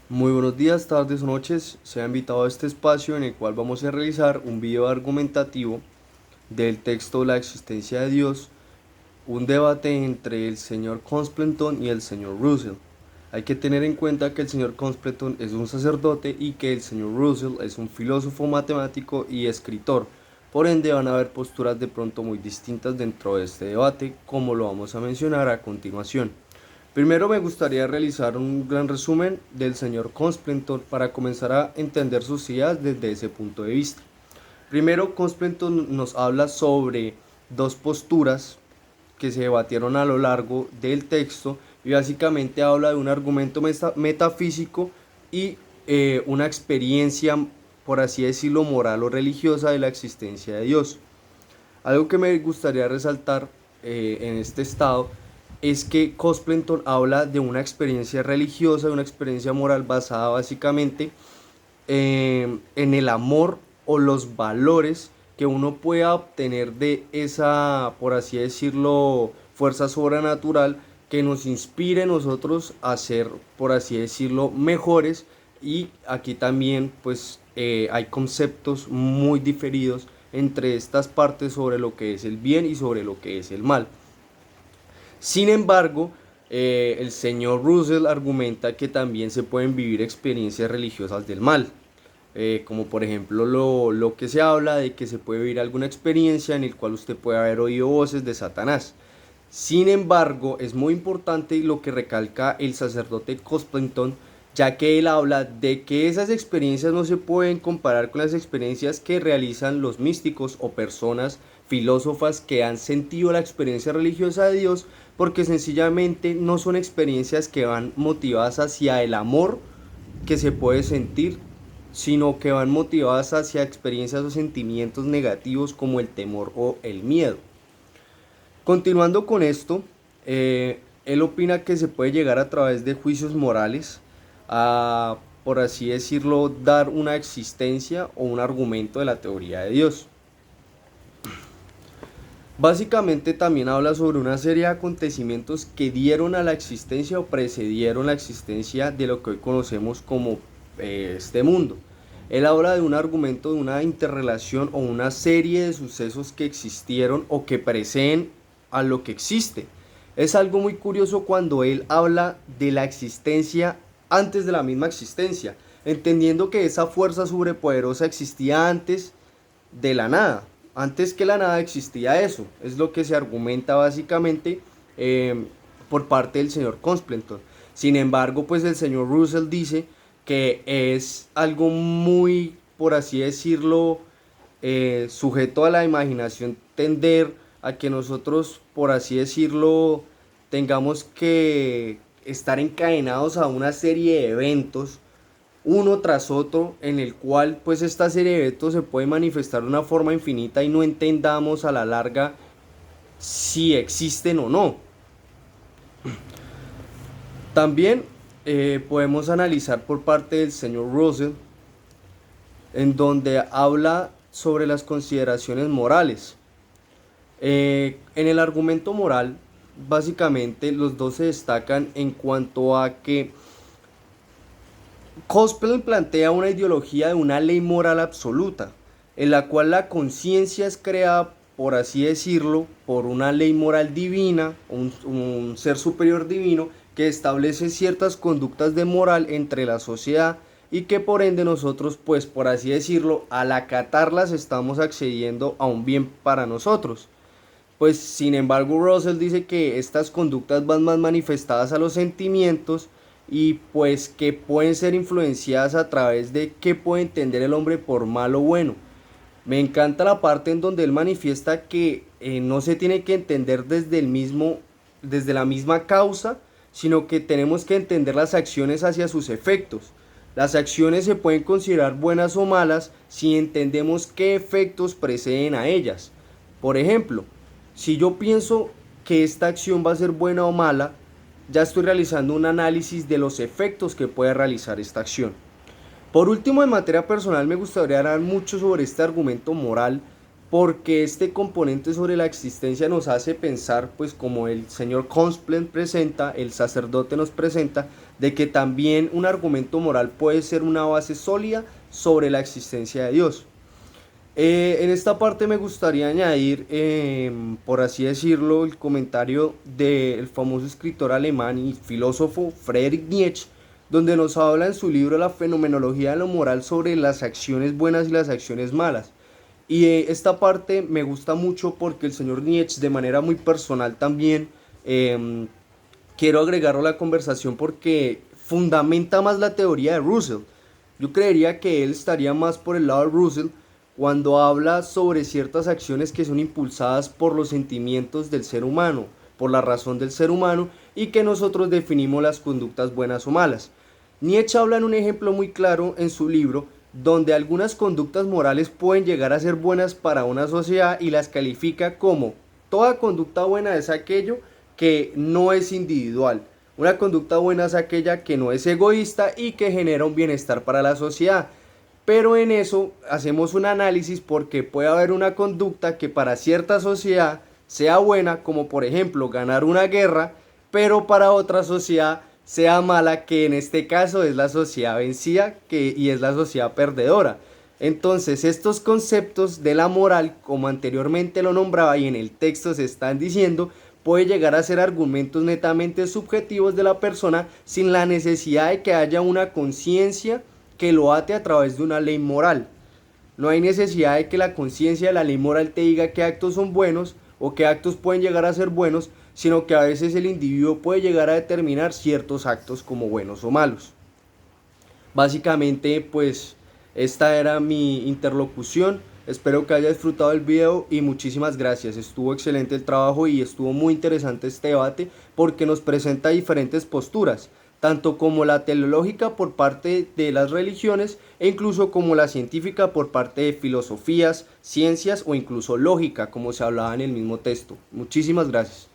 Muy buenos días, tardes o noches. Se ha invitado a este espacio en el cual vamos a realizar un video argumentativo del texto La existencia de Dios, un debate entre el señor Conspleton y el señor Russell. Hay que tener en cuenta que el señor Conspleton es un sacerdote y que el señor Russell es un filósofo matemático y escritor. Por ende van a haber posturas de pronto muy distintas dentro de este debate, como lo vamos a mencionar a continuación. Primero me gustaría realizar un gran resumen del señor Consplenton para comenzar a entender sus ideas desde ese punto de vista. Primero, Consplenton nos habla sobre dos posturas que se debatieron a lo largo del texto y básicamente habla de un argumento metafísico y una experiencia, por así decirlo, moral o religiosa de la existencia de Dios. Algo que me gustaría resaltar en este estado es que Cosplenton habla de una experiencia religiosa, de una experiencia moral basada básicamente en el amor o los valores que uno pueda obtener de esa, por así decirlo, fuerza sobrenatural que nos inspire a nosotros a ser, por así decirlo, mejores. Y aquí también pues hay conceptos muy diferidos entre estas partes sobre lo que es el bien y sobre lo que es el mal. Sin embargo, el señor Russell argumenta que también se pueden vivir experiencias religiosas del mal, como por ejemplo lo que se habla de que se puede vivir alguna experiencia en el cual usted puede haber oído voces de Satanás. Sin embargo, es muy importante lo que recalca el sacerdote Cosplenton, ya que él habla de que esas experiencias no se pueden comparar con las experiencias que realizan los místicos o personas filósofas que han sentido la experiencia religiosa de Dios, porque sencillamente no son experiencias que van motivadas hacia el amor que se puede sentir, sino que van motivadas hacia experiencias o sentimientos negativos como el temor o el miedo. Continuando con esto, él opina que se puede llegar a través de juicios morales a, por así decirlo, dar una existencia o un argumento de la teoría de Dios. Básicamente también habla sobre una serie de acontecimientos que dieron a la existencia o precedieron la existencia de lo que hoy conocemos como este mundo. Él habla de un argumento de una interrelación o una serie de sucesos que existieron o que preceden a lo que existe. Es algo muy curioso cuando él habla de la existencia antes de la misma existencia, entendiendo que esa fuerza sobrepoderosa existía antes de la nada. Antes que la nada existía eso. Es lo que se argumenta básicamente por parte del señor Consplenton. Sin embargo, pues el señor Russell dice que es algo muy, por así decirlo, sujeto a la imaginación tender a que nosotros, por así decirlo, tengamos que estar encadenados a una serie de eventos uno tras otro, en el cual pues esta serie de eventos se puede manifestar de una forma infinita y no entendamos a la larga si existen o no. También podemos analizar por parte del señor Russell, en donde habla sobre las consideraciones morales. En el argumento moral, básicamente los dos se destacan en cuanto a que Cospel plantea una ideología de una ley moral absoluta, en la cual la conciencia es creada, por así decirlo, por una ley moral divina, un ser superior divino, que establece ciertas conductas de moral entre la sociedad y que por ende nosotros, pues por así decirlo, al acatarlas estamos accediendo a un bien para nosotros. Pues sin embargo Russell dice que estas conductas van más manifestadas a los sentimientos y pues que pueden ser influenciadas a través de qué puede entender el hombre por mal o bueno. Me encanta la parte en donde él manifiesta que no se tiene que entender desde la misma causa, sino que tenemos que entender las acciones hacia sus efectos. Las acciones se pueden considerar buenas o malas si entendemos qué efectos preceden a ellas. Por ejemplo, si yo pienso que esta acción va a ser buena o mala, ya estoy realizando un análisis de los efectos que puede realizar esta acción. Por último, en materia personal, me gustaría hablar mucho sobre este argumento moral, porque este componente sobre la existencia nos hace pensar, pues como el señor Consplen presenta, el sacerdote nos presenta, de que también un argumento moral puede ser una base sólida sobre la existencia de Dios. En esta parte me gustaría añadir, por así decirlo, el comentario del famoso escritor alemán y filósofo Friedrich Nietzsche, donde nos habla en su libro La fenomenología de lo moral sobre las acciones buenas y las acciones malas. Y esta parte me gusta mucho porque el señor Nietzsche, de manera muy personal también, eh, quiero agregarlo a la conversación porque fundamenta más la teoría de Russell. Yo creería que él estaría más por el lado de Russell cuando habla sobre ciertas acciones que son impulsadas por los sentimientos del ser humano, por la razón del ser humano, y que nosotros definimos las conductas buenas o malas. Nietzsche habla en un ejemplo muy claro en su libro donde algunas conductas morales pueden llegar a ser buenas para una sociedad y las califica como: toda conducta buena es aquello que no es individual. Una conducta buena es aquella que no es egoísta y que genera un bienestar para la sociedad. Pero en eso hacemos un análisis porque puede haber una conducta que para cierta sociedad sea buena, como por ejemplo ganar una guerra, pero para otra sociedad sea mala, que en este caso es la sociedad vencida y es la sociedad perdedora. Entonces estos conceptos de la moral, como anteriormente lo nombraba y en el texto se están diciendo, puede llegar a ser argumentos netamente subjetivos de la persona sin la necesidad de que haya una conciencia que lo ate a través de una ley moral. No hay necesidad de que la conciencia de la ley moral te diga qué actos son buenos o qué actos pueden llegar a ser buenos, sino que a veces el individuo puede llegar a determinar ciertos actos como buenos o malos. Básicamente, pues esta era mi interlocución. Espero que haya disfrutado el video y muchísimas gracias. Estuvo excelente el trabajo y estuvo muy interesante este debate porque nos presenta diferentes posturas, tanto como la teleológica por parte de las religiones e incluso como la científica por parte de filosofías, ciencias o incluso lógica, como se hablaba en el mismo texto. Muchísimas gracias.